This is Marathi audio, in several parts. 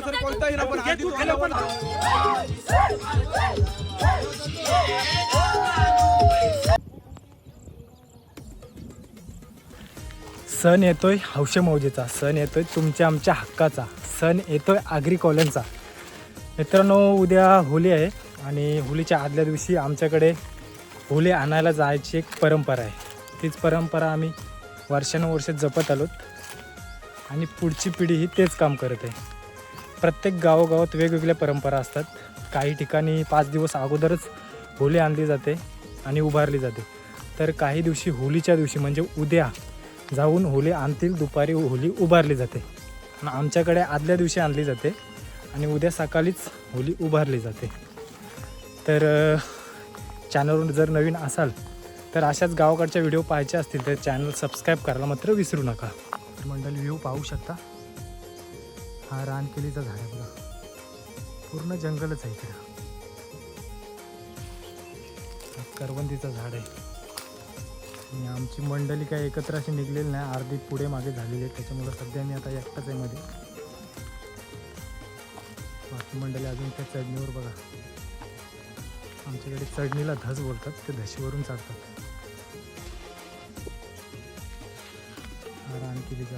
कोणताही नंबर सण येतोय हौशे मौजेचा, सण येतोय तुमच्या आमच्या हक्काचा, सण येतोय आगरी कॉलनचा. मित्रांनो, उद्या होली आहे आणि होलीच्या आदल्या दिवशी आमच्याकडे होली आणायला जायची एक परंपरा आहे. तीच परंपरा आम्ही वर्षानुवर्ष जपत आलोत आणि पुढची पिढी ही तेच काम करत आहे. प्रत्येक गावोगावात वेगवेगळ्या परंपरा असतात. काही ठिकाणी 5 दिवस अगोदरच होली आणली जाते आणि उभारली जाते, तर काही दिवशी होलीच्या दिवशी म्हणजे उद्या जाऊन होली आणतील, दुपारी होली उभारली जाते. आणि आमच्याकडे आदल्या दिवशी आणली जाते आणि उद्या सकाळीच होली उभारली जाते. तर चॅनलवर जर नवीन असाल तर अशाच गावाकडच्या व्हिडिओ पाहायचे असतील तर चॅनल सबस्क्राईब करायला मात्र विसरू नका. तर मंडळी, व्ह्यू पाहू शकता. हा रानकेलीचा झाड आहे बघा, पूर्ण जंगलच आहे इकडं. करवंदीचं झाड आहे आणि आमची मंडळी काय एकत्र अशी निघलेली नाही, अर्धी पुढे मागे झालेली आहे. त्याच्यामुळं सध्या मी आता एकटाच आहे मध्ये. बाकी मंडळी अजून त्या चढणीवर बघा. आमच्याकडे चढणीला धस बोलतात, ते धशीवरून चढतात. रानकेलीचा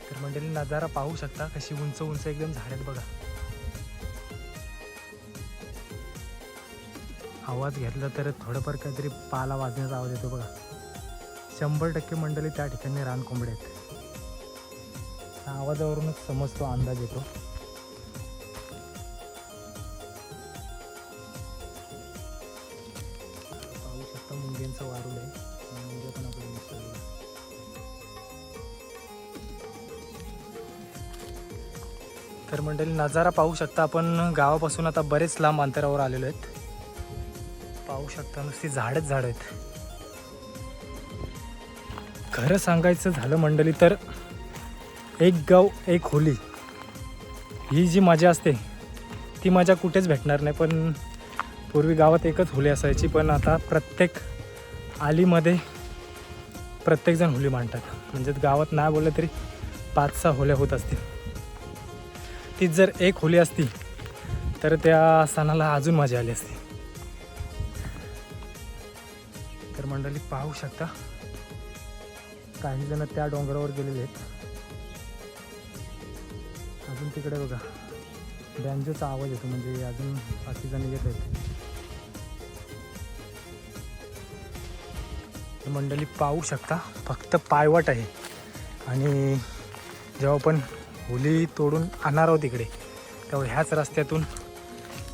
तर मंडळी नजारा पाहू शकता, कशी उंच उंच एकदम झाड आहेत बघा. आवाज घेतला तर थोडंफार काहीतरी पाला वाजण्याचा आवाज येतो बघा. 100% मंडळी त्या ठिकाणी रानकोंबडे आहेत. त्या आवाजावरूनच समजतो, अंदाज येतो. पाहू शकता मुंग्यांचं वारूळ आहे. मुंग्या पण आपल्याला दिसतात. तर मंडळी नजारा पाहू शकता. आपण गावापासून आता बरेच लांब अंतरावर आलेलो आहेत. पाहू शकता नुसती झाडच झाड आहेत. खरं सांगायचं झालं मंडळी तर एक गाव एक होली ही जी मजा असते ती मजा कुठेच भेटणार नाही. पण पूर्वी गावात एकच होली असायची, पण आता प्रत्येक आलीमध्ये प्रत्येकजण होली मांडतात. म्हणजे गावात नाही बोललं तरी 5-6 होल्या होत असतील. तीच जर एक होली असती तर त्या सणाला अजून मजा आली असती. तर मंडळी पाहू शकता, काही जण त्या डोंगरावर गेलेले आहेत. अजून तिकडे बघा बँजोचा आवाज येतो, म्हणजे अजून बाकी जण येत आहेत. तर मंडळी पाहू शकता, फक्त पायवाट आहे आणि जेव्हा आपण होली तोडून आणणार आहोत इकडे तेव्हा ह्याच रस्त्यातून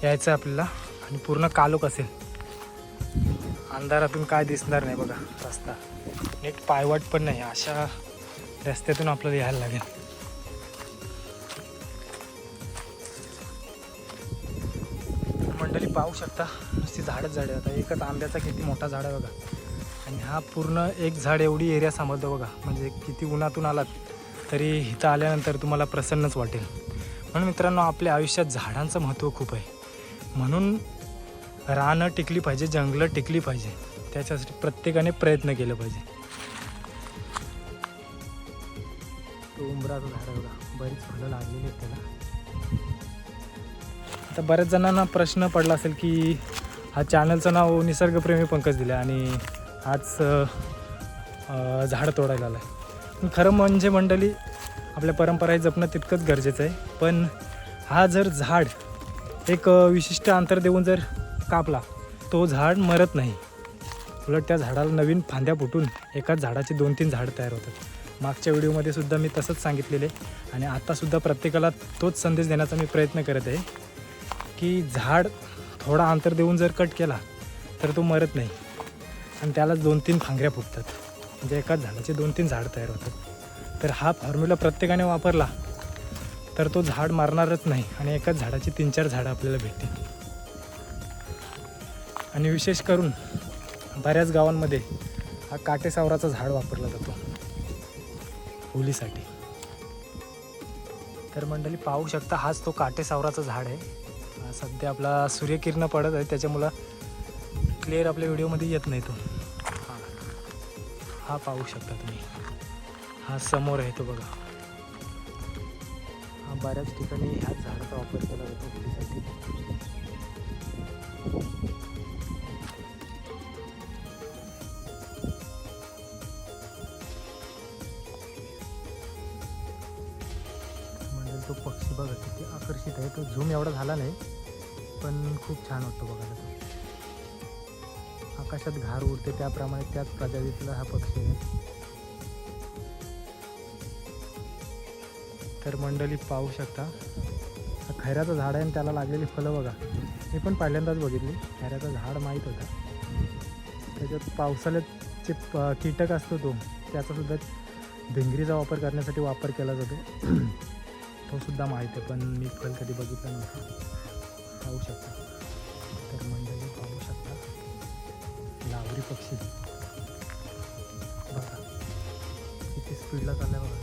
यायचं आपल्याला आणि पूर्ण कालोख असेल. अंधारातून काय दिसणार नाही बघा रस्ता. नीट पायवाट पण नाही, अशा रस्त्यातून आपल्याला यायला लागेल. मंडळी पाहू शकता नुसती झाडच झाड आहे. आता एकच आंब्याचा किती मोठा झाड आहे बघा, आणि हा पूर्ण एक झाड एवढी एरिया सांभाळतो बघा. म्हणजे किती उन्हातून आलात तरी इथं आल्यानंतर तुम्हाला प्रसन्नच वाटेल. म्हणून मित्रांनो, आपल्या आयुष्यात झाडांचं महत्त्व खूप आहे. म्हणून रानं टिकली पाहिजे, जंगलं टिकली पाहिजे, त्याच्यासाठी प्रत्येकाने प्रयत्न केले पाहिजे. तो उंबराचं झाड आहे बघा, बरीच फुलं लागलेली आहेत त्याला. आता बऱ्याच जणांना प्रश्न पडला असेल की हा चॅनलचं नाव निसर्गप्रेमी पंकज दिलं आणि आज झाड तोडायला आलं आहे. पण खरं म्हणजे मंडळी, आपल्या परंपरा हे जपणं तितकंच गरजेचं आहे. पण हा जर झाड एक विशिष्ट अंतर देऊन जर कापला, तो झाड मरत नाही. उलट त्या झाडाला नवीन फांद्या फुटून एकाच झाडाची 2-3 झाडं तयार होतात. मागच्या व्हिडिओमध्ये सुद्धा मी तसंच सांगितलेले आणि आत्तासुद्धा प्रत्येकाला तोच संदेश देण्याचा मी प्रयत्न करत आहे की झाड थोडा अंतर देऊन जर कट केला तर तो मरत नाही आणि त्यालाच 2-3 फांगऱ्या फुटतात. म्हणजे एकाच झाडाचे 2-3 झाडं तयार होतात. तर हा फॉर्म्युला प्रत्येकाने वापरला तर तो झाड मारणारच नाही आणि एकाच झाडाची 3-4 झाडं आपल्याला भेटतील. आणि विशेष करून बऱ्याच गावांमध्ये हा काटेसावराचा झाड वापरला जातो होलीसाठी. तर मंडळी पाहू शकता, हाच तो काटेसावराचा झाड आहे. सध्या आपला सूर्यकिरण पडत आहे त्याच्यामुळं क्लिअर आपल्या व्हिडिओमध्ये येत नाही तो. हा पाहू शकता तुम्ही, हा समोर आहे तो बघा. हा बऱ्याच ठिकाणी ह्याच झाडाचा वापर केला जातो होळीसाठी. म्हणजे तो पक्षी बघा किती आकर्षित आहे. तो झूम एवढा झाला नाही पण खूप छान वाटतो बघायला. तो आकाशात घार उडते त्याप्रमाणे त्याच प्रजातीतला हा पक्षी आहे. तर मंडळी पाहू शकता हा खैराचं झाड आहे आणि त्याला लागलेली फळं बघा. मी पण पहिल्यांदाच बघितली. खैराचं झाड माहीत होता. त्याच्यात पावसाळ्यात जे कीटक असतो तो त्याचासुद्धा भिंगरीचा वापर करण्यासाठी वापर केला जातो. तो सुद्धा माहीत आहे पण मी फळ कधी बघितलं नव्हतं. पाहू शकता. तर मंडळी पाहू शकता लावरी पक्षी बघा किती स्पीडला चाललाय बघा.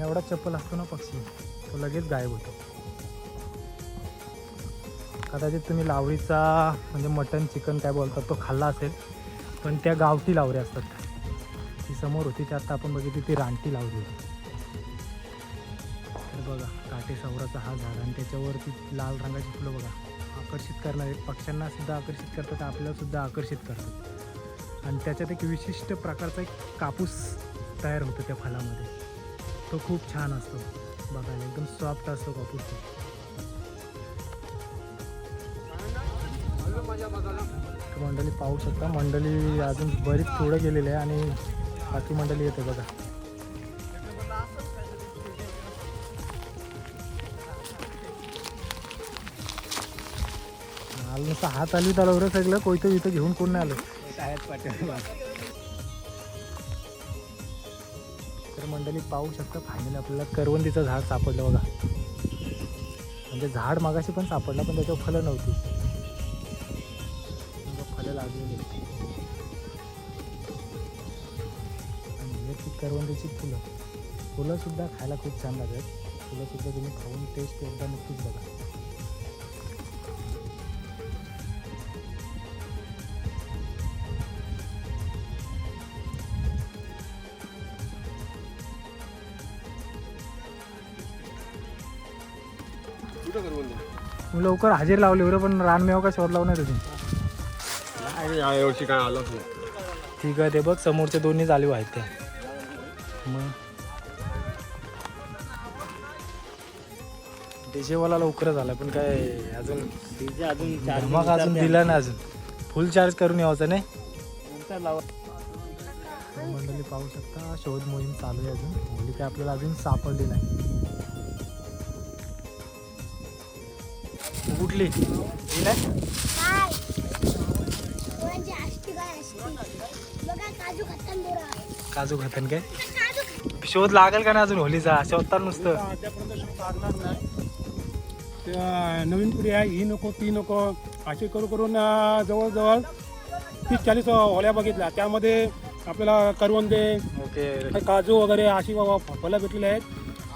एवढा चप्पल असतो ना पक्षी तो लगेच गायब होतो. कदाचित तुम्ही लावरीचा म्हणजे मटन चिकन काय बोलतात तो खाल्ला असेल पण त्या गावठी लावरी असतात. ती समोर होती ती आत्ता आपण बघितली ती रानटी लावरी होती. तर बघा काटेसवराचा हा झाड आणि त्याच्यावरती लाल रंगाची फुलं बघा आकर्षित करणारे. पक्ष्यांना सुद्धा आकर्षित करतात आपल्याला सुद्धा आकर्षित करतात. आणि त्याच्यात एक विशिष्ट प्रकारचा एक कापूस तयार होतो त्या फळामध्ये. तो खूप छान असतो बघायला. एकदम सॉफ्ट असतो कापूस तो. मंडळी पाहू शकता. मंडळी अजून बरीच पुढे गेलेली आहे आणि बाकी मंडळी येते बघा. नुसतं हात आली त्याला एवढं सगळं कोयतं इथं घेऊन कोण नाही आलं. तर मंडळी पाहू शकता फायनली आपल्याला करवंदीचं झाड सापडलं बघा. म्हणजे झाड मागाशी पण सापडलं पण त्याच्यावर फळं नव्हती. फळं लागलेली आणि हे ती करवंदीची फुलं सुद्धा खायला खूप छान लागतात. फुलं सुद्धा तुम्ही खाऊन टेस्ट एकदा नक्कीच बघा. लवकर हजेरी लावली बरं पण रानमेवा का शोध लावणार तुम्ही? यावर्षी काय आलंच नाही. ठीक आहे ते बघ समोरचे दोन्ही चालू आहेत ते. मग डीजेवाला लवकरच आला पण काय अजून धमाक अजून दिला ना. अजून फुल चार्ज करून यायचं नाही. मंडळी पाहू शकता शोध मोहीम चालू आहे अजून. होली काय आपल्याला अजून सापडली नाही. कुठली काजू खातन काय शोध लागेल का ना अजून होलीचा शोधता नुसतं. नवीन पिढी आहे ही नको ती नको अशी करून जवळजवळ 30-40 होल्या बघितल्या. त्यामध्ये आपल्याला करवंदे ओके काजू वगैरे अशी फळं भेटलेली आहेत.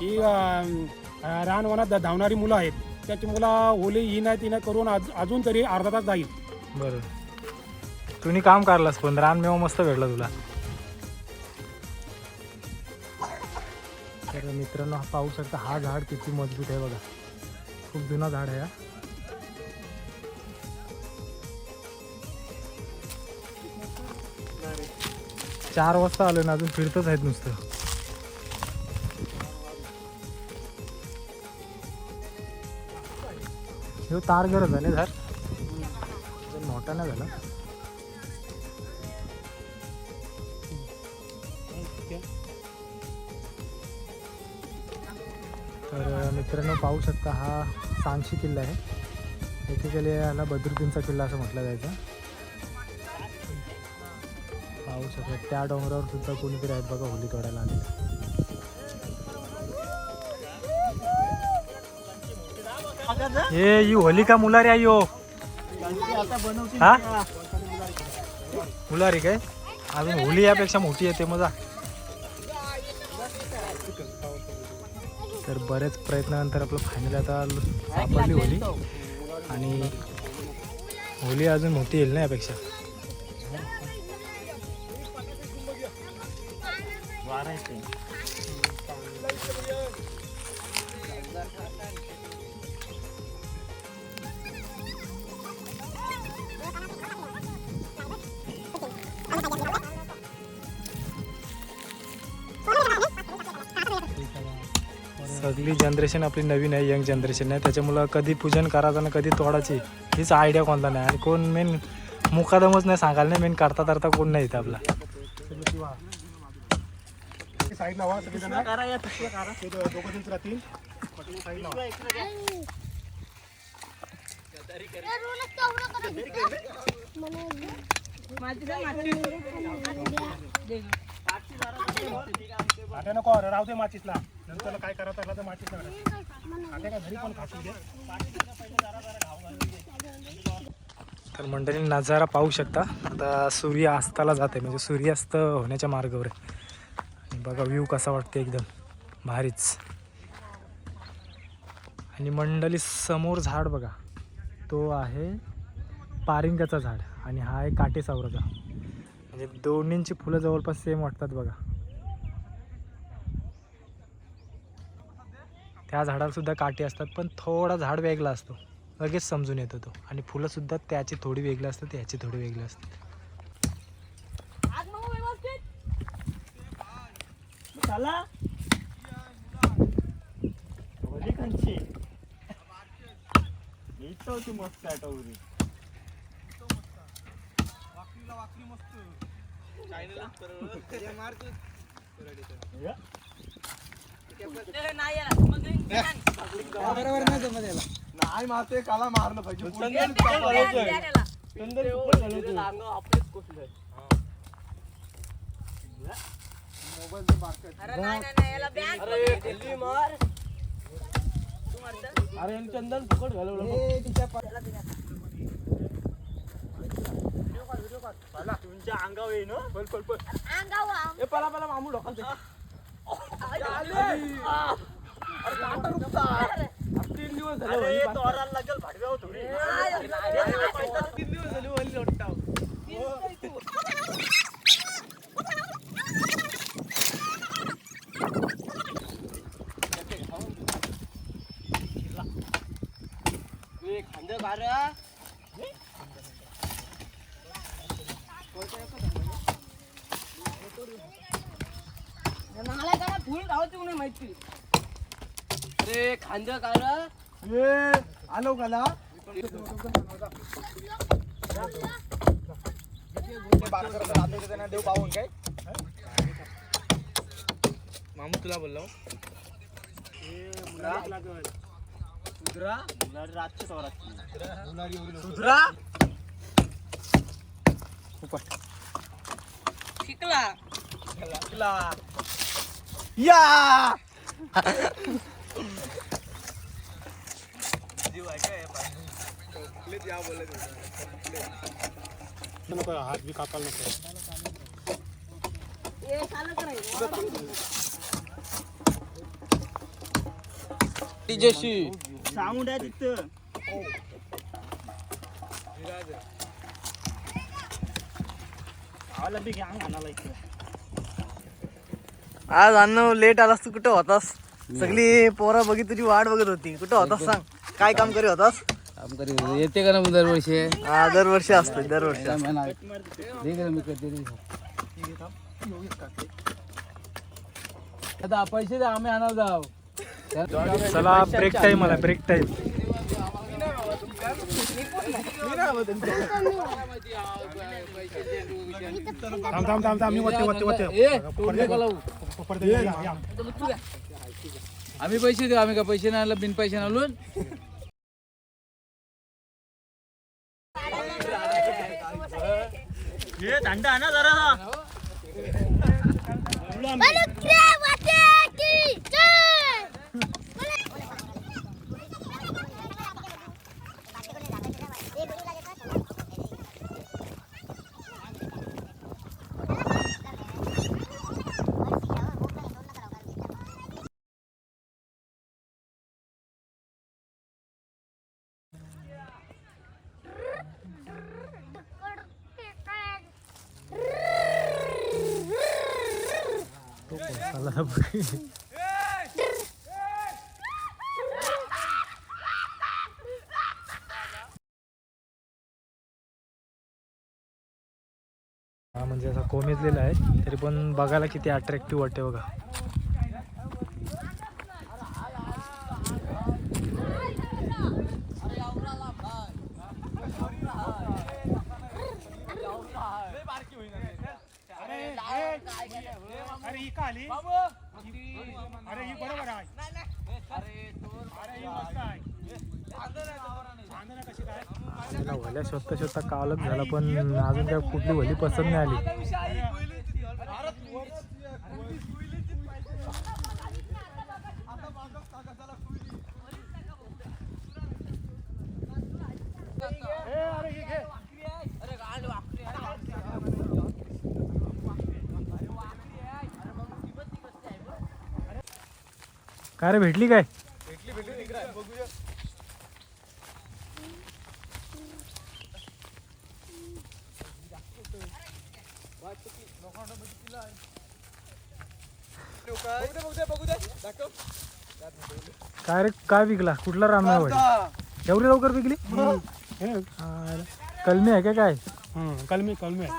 ही रानवनात धावणारी मुलं आहेत. त्याची मुलं होली ही नाही ती नाही करून अजून तरी अर्धा तास जाईल. बरोबर तुम्ही काम करलास पण रानमेवा मस्त भेटला तुला. तर मित्रांनो हा पाहू शकता हा झाड किती मजबूत आहे बघा. खूप जुना झाड आहे हा. चार वाजता आलो ना अजून फिरतच आहेत नुसतं. हे तार गरज झाले झाड मोठा नाही झाला. तर मित्रांनो पाहू शकता हा सांगशी किल्ला आहे. बेसिकली याला बद्रुद्दीनचा किल्ला असं म्हटलं जायचं. पाहू शकता त्या डोंगरावर सुद्धा कोणीतरी आहेत बघा होली तोडायला आले. ये होली का मुलारी आई हो हा मुलारी काय अजून होली यापेक्षा मोठी येते मजा. तर बरेच प्रयत्नानंतर आपलं फायनल आता सापडली होली आणि होली अजून मोठी येईल ना यापेक्षा. सगळी जनरेशन आपली नवीन आहे, यंग जनरेशन आहे, त्याच्यामुळं कधी पूजन करायचं ना कधी तोडायची हीच आयडिया कोणता नाही. आणि कोण मेन मुकादमच नाही सांगायला नाही, मेन करता करता कोण नाही इथं आपला. साईड लावा सगळेजण दोघं जण राहतील साईड लावा. आता नको राहू दे माचीसला, नंतर काय करायचं असलं तर माचीसला आता काय घरी पण खासू दे. तर मंडळी नजारा पाहू शकता. आता सूर्य अस्ताला जाते, म्हणजे सूर्यास्त होण्याच्या मार्गावर आहे. आणि बघा व्ह्यू कसा वाटते, एकदम भारीच. आणि मंडळी समोर झाड बघा, तो आहे पारिंगाचा झाड आणि हा आहे काटेसावराचा. म्हणजे दोन्हींची फुलं जवळपास सेम वाटतात बघा. त्या झाडाला सुद्धा काटे असतात, पण थोडा झाड वेगळा असतो, लगेच समजून येतो तो. आणि फुलंसुद्धा त्याची थोडी वेगळी असतात, त्याची थोडी वेगळी असतात. नाही माते काला मारलं पाहिजे. अरे चंदन फुकट घालवलं तुमच्या अंगावर येईन पला पला मामू ढोकलते. तीन दिवस झाले लागेल भाडव्या थोडी 3 दिवस झाले वली लोटाव. खांदे बार फुल राहते म्हणून माहिती. अरे खांद कार आलो काला देव पाहून काय मामू तुला बोललो शिकला या नको हात बी कापायला नको. जशी साऊंड आहे तिथं. आज अन्न लेट आलास तू, कुठं होतास? सगळी पोरा बघी तुझी वाट बघत होती, कुठं होतास सांग? काय काम करी होतास? येते का ना दरवर्षी? हा दरवर्षी असतो, दरवर्षी आता पैसे द्या, आम्ही आणायला जाऊ. चला ब्रेक टाईम आला, ब्रेक टाईम. थांब थांब थांब मी वरते आम्ही पैसे देऊ. आम्ही का पैसे नाही आणला, बिन पैसे आणून धंदा आणा जरा. चला बघ. हा म्हणजे असा कोमेजलेला आहे तरी पण बघायला किती अट्रॅक्टिव्ह वाटते बघा. अरे ही का आली अरे ही बरोबर आहे अरे ही मस्त आहे कशी काय त्याला वल्या शोधता शोधता कालच झाला पण अजून काय कुठली वली पसंत नाही आली. काय रे भेटली काय? काय रे काय विकला? कुठला रामनाथ एवढी लवकर विकली? कलमी आहे का काय? कलमी आहे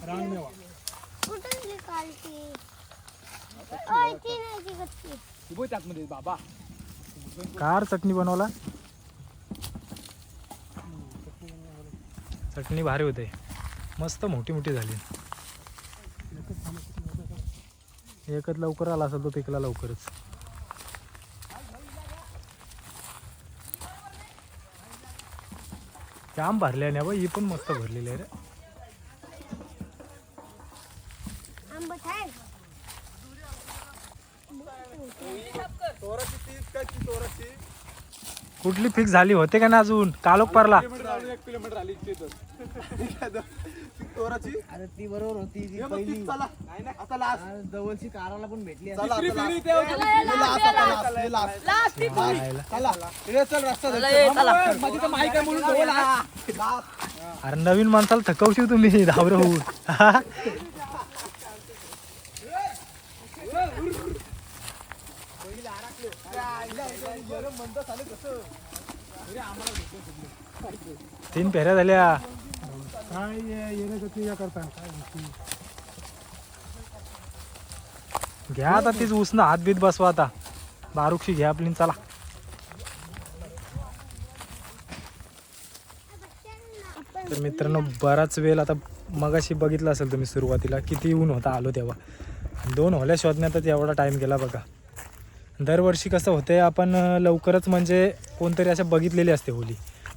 रानमेवा बाबा कार चटणी बनवला. चटणी भारी होते मस्त मोठी मोठी झाली. एकच लवकर आला असेल तो पिकला लवकरच. जाम भरले नाही बा ही पण मस्त भरलेली आहे रे. कुठली फिक्स झाली होते का ना अजून? कालोख परला 1 किलोमीटर आली अरे ती बरोबर होती ती पहिली जवळची काराला पण भेटली. अरे नवीन माणसाला थकवशील तुम्ही धावरे होऊन. तीन फेऱ्या झाल्या. काय येण्याचं या करता घ्या आता तीच उसनं हात बीत बसवा आता. बारूकशी घ्या आपली चला. तर मित्रांनो बराच वेळ आता मगाशी बघितलं असेल तुम्ही सुरुवातीला किती ऊन होता आलो तेव्हा. 2 होल्या शोधण्यातच एवढा टाईम गेला बघा. दरवर्षी कसं होतंय आपण लवकरच म्हणजे कोणतरी असं बघितलेली असते होली.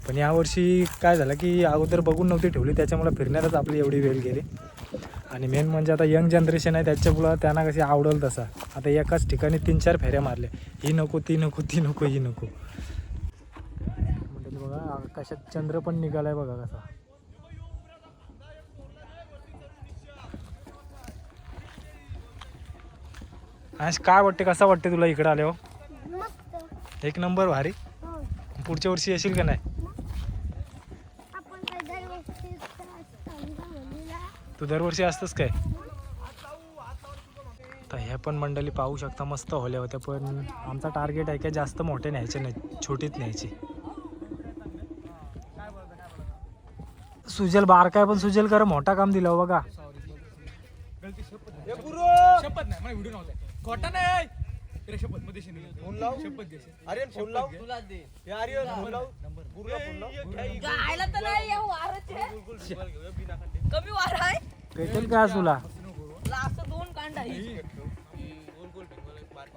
पण यावर्षी काय झालं की अगोदर बघून नव्हती ठेवली त्याच्यामुळे फिरण्यातच आपली एवढी वेळ गेली. आणि मेन म्हणजे आता यंग जनरेशन आहे त्याच्यामुळं त्यांना कशी आवडेल तसा. आता एकाच ठिकाणी 3-4 फेऱ्या मारल्या. ही नको ती नको ती नको ही नको. म्हणजे बघा आकाशात चंद्र पण निघालाय बघा कसा. आज काय वाटते कसा वाटते तुला इकडे आल्यावर? एक नंबर भारी. पुढच्या वर्षी येशील का नाही? तू दरवर्षी असतंच काय? तर ह्या पण मंडळी पाहू शकता मस्त होल्या होत्या. पण आमचा टार्गेट आहे काय जास्त मोठे न्यायचे नाही छोटीच न्यायची. सुजल बार काय पण सुजल कर मोठा काम दिलं हो बघा. शपथ नाही मला व्हिडिओ नव्हता खोटा नाही रे शपथ मध्ये फोन लाव शपथ घे आर्यन फोन लाव तुला दे हे आर्यन फोन लाव गुरुला फोन लाव गायला तर नाही येऊ वारचे कमी वार आहे भेटेल का तुला? असं 2 कांड आहे गोल गोल बार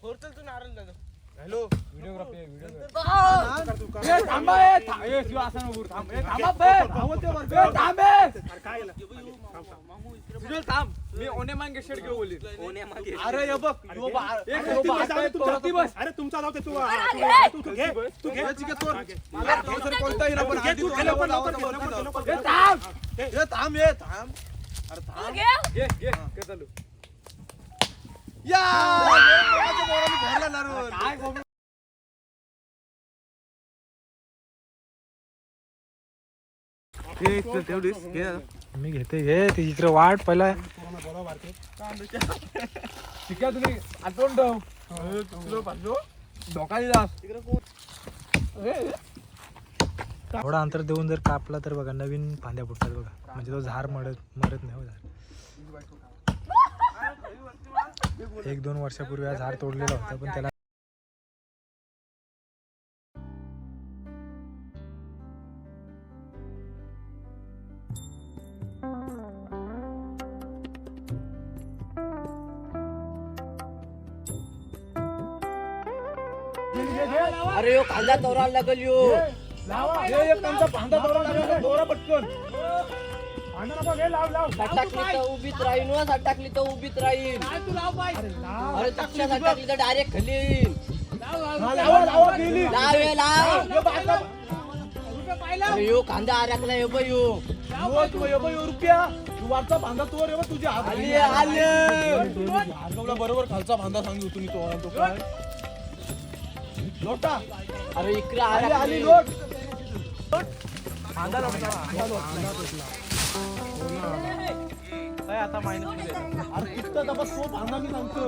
होरचल तू नारळ दादा हॅलो व्हिडिओग्राफी व्हिडिओ ए थांबा ए शिवा असं नको थांब ए थांबा बे धावते वर थांब काय सुजल थांब मी ओने मांगे शेड घेऊ बोली ओने मांगे अरे हे बघ यो बस अरे तुमचा जाऊ दे तू घे तू घे चिके तोर मला तोर कोणता हिरा पण आधी तू लवकर ए थांब ए थांब अरे थांब घे काय चालू या माझ्या बोलाने घरला नारून काय मी घेते घे ती इकडे वाट पहिला थोडा अंतर देऊन जर कापला तर बघा नवीन फांद्या फुटतात बघा म्हणजे तो झाड मरत नाही हो झाड 1-2 वर्षापूर्वी हा झाड तोडलेला होता पण त्याला अरे यो कांदा तोराला लागल यो टाकली तर उभीत राहीन व टाकली तर उभीत राहीन अरे तक्षा टाकली तर डायरेक्ट खाली येईल अरे यो कांदा आराखला यो बा यो बरोबर खालचा बांधा सांगू तुम्ही तो काय लोटा अरे इकडे आली आता मायनस अरे इतका तपास तो बांधा मी सांगतो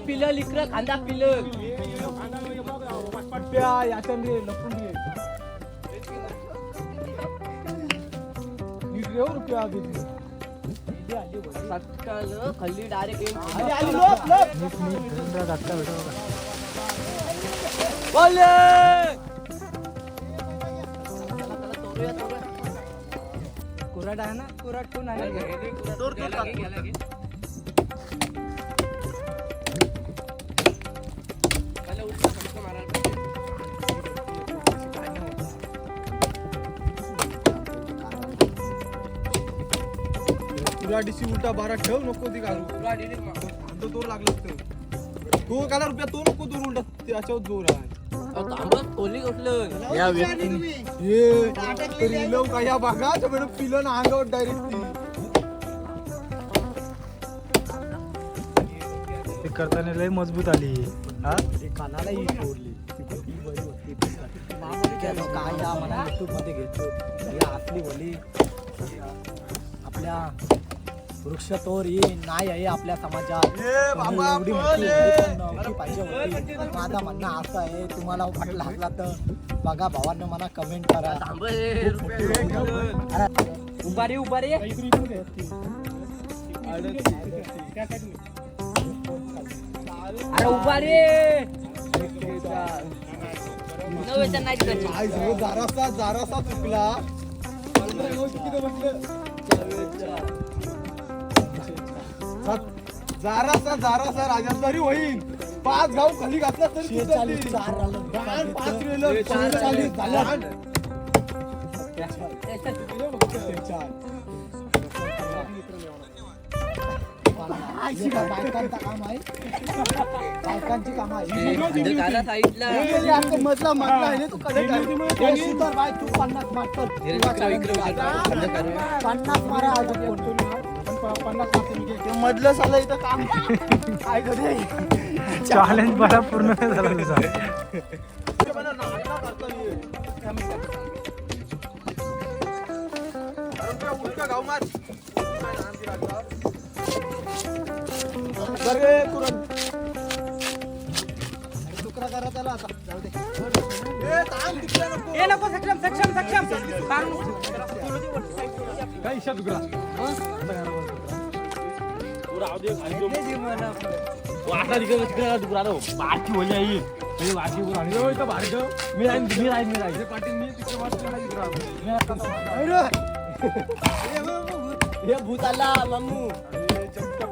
पिलं इकडे कांदा पिलं खाली डायरेक्ट कुराट आहे ना कुराट कोण आहे तुला डीसी उलटा 12 ठेव नको ती घालू तो जोर लागला तो काला रुपया तो नको जोर उलटा त्याच्यावर जोर आहे कोली उठलं या व्यक्तीने ये लोक काय या भागात मॅडम पिलं ना अंगावर डायरेक्ट ते करताना लय मजबूत आली हा कानालाही तोडली काय या मला युट्यूब मध्ये घेतो या असली बोली आपल्या वृक्षतोर ही नाही आहे आपल्या समाजात एवढी मोठी पाहिजे होती माझा म्हणणं असं आहे तुम्हाला वाटलं लागला तर बघा भावांना मला कमेंट करा उभारी उभारी अरे उभारी जारासा चुकला जारासा राजा तरी होईल 5 गाव खाली घातला तरी 5 काम आहे बायकांची काम आहे मधला आहे ना तू बाय तू 50 मारतो 50 मारा अजून 50 मधलं झालं इथं काम काय कधी चॅलेंज बरा पूर्ण नाही झाला तुझा तुकडा करा त्याला आता जाऊ दे नको सक्षम काय इशा तुकडा हे भूत आला मामू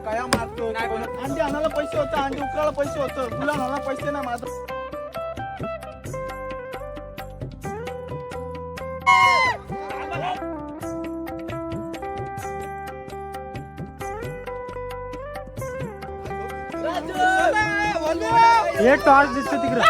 काय मारतो अंडी आणायला पैसे होतं अंडी उकळायला पैसे होतं तुला आणायला पैसे नाही माझं एक टॉर्च दिसतो तिकडे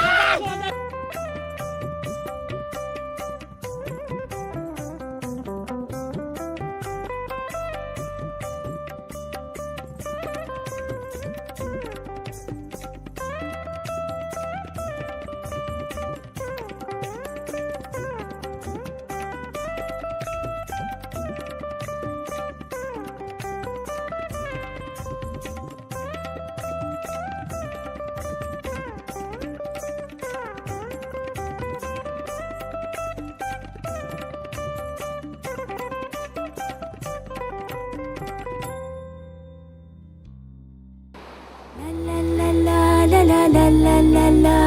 la la la.